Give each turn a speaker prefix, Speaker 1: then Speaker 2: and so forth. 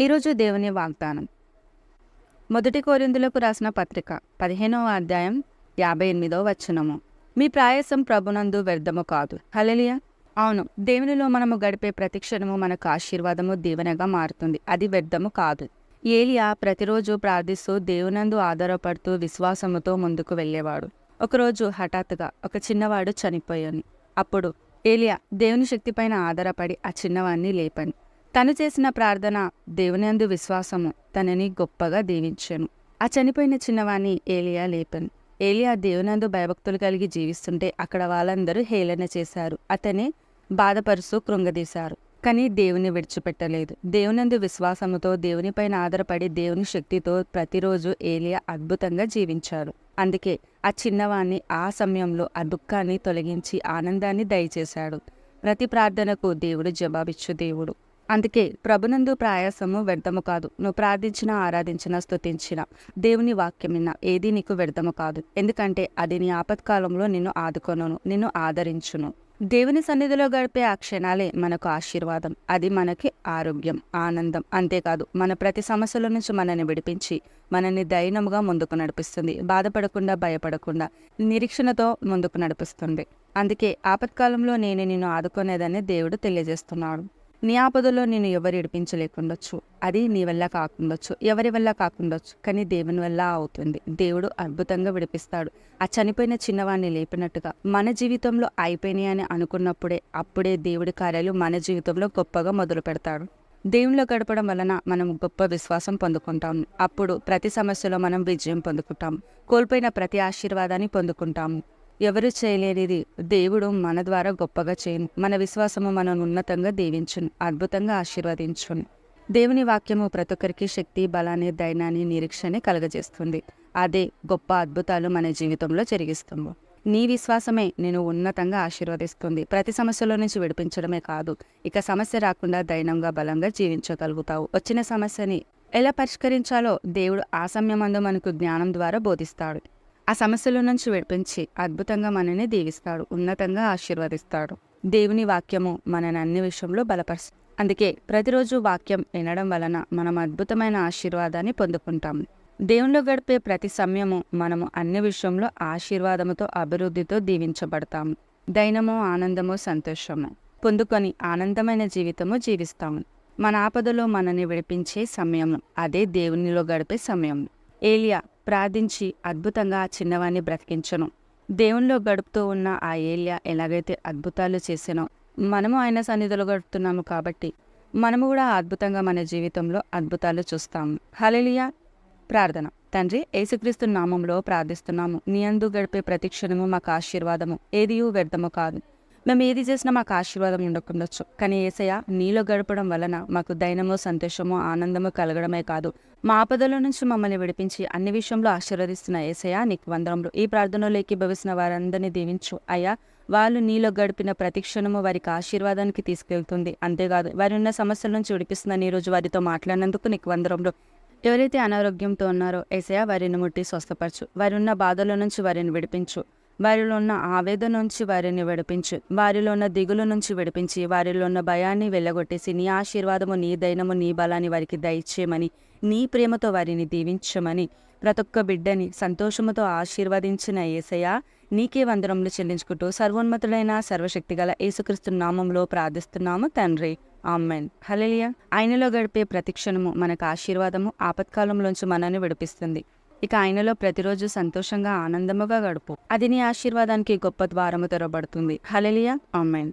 Speaker 1: ఈరోజు దేవుని వాగ్దానం మొదటి కొరింథీయులకు రాసిన పత్రిక 15వ అధ్యాయం 58వ వచనము. మీ ప్రయాసం ప్రభునందు వ్యర్థము కాదు. హల్లెలూయా. అవును, దేవునిలో మనము గడిపే ప్రతి క్షణము మనకు ఆశీర్వాదము, దీవెనగా మారుతుంది. అది వ్యర్థము కాదు. ఏలియా ప్రతిరోజు ప్రార్థిస్తూ దేవునందు ఆధారపడుతూ విశ్వాసముతో ముందుకు వెళ్ళేవాడు. ఒకరోజు హఠాత్తుగా ఒక చిన్నవాడు చనిపోయాను. అప్పుడు ఏలియా దేవుని శక్తిపైన ఆధారపడి ఆ చిన్నవాడిని లేపని. తను చేసిన ప్రార్థన, దేవునందు విశ్వాసము తనని గొప్పగా దీవించాను. ఆ చనిపోయిన చిన్నవాణ్ణి ఏలియా లేపను. ఏలియా దేవునందు భయభక్తులు కలిగి జీవిస్తుంటే అక్కడ వాళ్ళందరూ హేళన చేశారు. అతనే బాధపరుస్తూ కృంగదీశారు. కానీ దేవుని విడిచిపెట్టలేదు. దేవునందు విశ్వాసముతో దేవునిపైన ఆధారపడి దేవుని శక్తితో ప్రతిరోజు ఏలియా అద్భుతంగా జీవించారు. అందుకే ఆ చిన్నవాణ్ణి ఆ సమయంలో ఆ దుఃఖాన్ని తొలగించి ఆనందాన్ని దయచేశాడు. ప్రతి ప్రార్థనకు దేవుడు జవాబిచ్చు దేవుడు. అందుకే ప్రభునందు ప్రయాసము వ్యర్థము కాదు. నువ్వు ప్రార్థించినా, ఆరాధించినా, స్తుతించినా, దేవుని వాక్యమిన్నా ఏది నీకు వ్యర్థము కాదు. ఎందుకంటే అది నీ ఆపత్కాలంలో నిన్ను ఆదుకొనును, నిన్ను ఆదరించును. దేవుని సన్నిధిలో గడిపే ఆ క్షణాలే మనకు ఆశీర్వాదం. అది మనకి ఆరోగ్యం, ఆనందం. అంతేకాదు మన ప్రతి సమస్యల నుంచి మనల్ని విడిపించి మనల్ని ధైర్యముగా ముందుకు నడిపిస్తుంది. బాధపడకుండా, భయపడకుండా, నిరీక్షణతో ముందుకు నడిపిస్తుంది. అందుకే ఆపత్కాలంలో నేను నిన్ను ఆదుకునేదని దేవుడు తెలియజేస్తున్నాడు. నీ ఆపదలో నేను ఎవరు ఇడిపించలేకుండొచ్చు. అది నీ వల్ల కాకుండొచ్చు, ఎవరి వల్ల కాకుండొచ్చు, కానీ దేవుని వల్ల అవుతుంది. దేవుడు అద్భుతంగా విడిపిస్తాడు. ఆ చనిపోయిన చిన్నవాడిని లేపినట్టుగా మన జీవితంలో అయిపోయినాయని అనుకున్నప్పుడే అప్పుడే దేవుడి కార్యాలు మన జీవితంలో గొప్పగా మొదలు పెడతాడు. దేవునిలో గడపడం వలన మనం గొప్ప విశ్వాసం పొందుకుంటాము. అప్పుడు ప్రతి సమస్యలో మనం విజయం పొందుకుంటాం. కోల్పోయిన ప్రతి ఆశీర్వాదాన్ని పొందుకుంటాము. ఎవరు చేయలేనిది దేవుడు మన ద్వారా గొప్పగా చేయను. మన విశ్వాసము మనం ఉన్నతంగా దీవించును, అద్భుతంగా ఆశీర్వదించును. దేవుని వాక్యము ప్రతి ఒక్కరికి శక్తి, బలాన్ని, ధైర్యాన్ని, నిరీక్షణ కలుగజేస్తుంది. అదే గొప్ప అద్భుతాలు మన జీవితంలో జరిగిస్తుంది. నీ విశ్వాసమే నేను ఉన్నతంగా ఆశీర్వదిస్తుంది. ప్రతి సమస్యలో నుంచి విడిపించడమే కాదు, ఇక సమస్య రాకుండా ధైర్యంగా, బలంగా జీవించగలుగుతావు. వచ్చిన సమస్యని ఎలా పరిష్కరించాలో దేవుడు ఆ సమయమందు మనకు జ్ఞానం ద్వారా బోధిస్తాడు. ఆ సమస్యల నుంచి విడిపించి అద్భుతంగా మనల్ని దీవిస్తాడు, ఉన్నతంగా ఆశీర్వదిస్తాడు. దేవుని వాక్యము మనని అన్ని విషయంలో బలపరుస్తుంది. అందుకే ప్రతిరోజు వాక్యం వినడం వలన మనం అద్భుతమైన ఆశీర్వాదాన్ని పొందుకుంటాము. దేవునిలో గడిపే ప్రతి సమయము మనము అన్ని విషయంలో ఆశీర్వాదముతో, అభివృద్ధితో దీవించబడతాము. ధైర్యము, ఆనందము, సంతోషము పొందుకొని ఆనందమైన జీవితము జీవిస్తాము. మన ఆపదలో మనల్ని విడిపించే సమయం అదే దేవునిలో గడిపే సమయం. ఏలియా ప్రార్థించి అద్భుతంగా ఆ చిన్నవాణ్ణి బ్రతికించను. దేవునిలో గడుపుతూ ఉన్న ఆ ఏలియా ఎలాగైతే అద్భుతాలు చేసానో మనము ఆయన సన్నిధిలో గడుపుతున్నాము కాబట్టి మనము కూడా అద్భుతంగా మన జీవితంలో అద్భుతాలు చూస్తాము. హల్లెలూయా. ప్రార్థన. తండ్రి, యేసుక్రీస్తు నామంలో ప్రార్థిస్తున్నాము. నీ యందు గడిపే ప్రతి క్షణము మాకు ఆశీర్వాదము, ఏదియూ వ్యర్థము కాదు. మేము ఏది చేసినా మాకు ఆశీర్వాదం ఉండకుండొచ్చు, కానీ యేసయ్య నీలో గడపడం వలన మాకు ధైర్యము, సంతోషము, ఆనందము కలగడమే కాదు, మా ఆపదల నుంచి మమ్మల్ని విడిపించి అన్ని విషయంలో ఆశీర్వదిస్తున్న యేసయ్య నీకు వందనములు. ఈ ప్రార్థనలో ఏకీభవిస్తున్న వారందరినీ దీవించు అయ్యా. వాళ్ళు నీలో గడిపిన ప్రతి క్షణము వారికి ఆశీర్వాదానికి తీసుకెళ్తుంది. అంతేకాదు వారి ఉన్న సమస్యల నుంచి విడిపిస్తుందని ఈరోజు వారితో మాట్లాడినందుకు నీకు వందనములు. ఎవరైతే అనారోగ్యంతో ఉన్నారో యేసయ్య వారిని ముట్టి స్వస్థపరచు. వారి ఉన్న బాధల నుంచి వారిని విడిపించు. వారిలో ఉన్న ఆవేదన నుంచి వారిని విడిపించు. వారిలో ఉన్న దిగుల నుంచి విడిపించి వారిలో ఉన్న భయాన్ని వెళ్ళగొట్టేసి నీ ఆశీర్వాదము, నీ దైనము, నీ బలాన్ని వారికి దయచేయమని, నీ ప్రేమతో వారిని దీవించమని, ప్రతి ఒక్క బిడ్డని సంతోషముతో ఆశీర్వదించిన యేసయ్య నీకే వందనములు చెల్లించుకుంటూ సర్వోన్నతుడైన సర్వశక్తిగల యేసుక్రీస్తు నామంలో ప్రార్థిస్తున్నాము తండ్రి. ఆమేన్. హల్లెలూయా. ఆయనలో గడిపే ప్రతి క్షణము మనకు ఆశీర్వాదము, ఆపత్కాలంలోంచి మనల్ని విడిపిస్తుంది. ఇక ఆయనలో ప్రతిరోజు సంతోషంగా, ఆనందముగా గడుపు. అది నీ ఆశీర్వాదానికి గొప్ప ద్వారము తెరవబడుతుంది. హల్లెలూయా. ఆమేన్.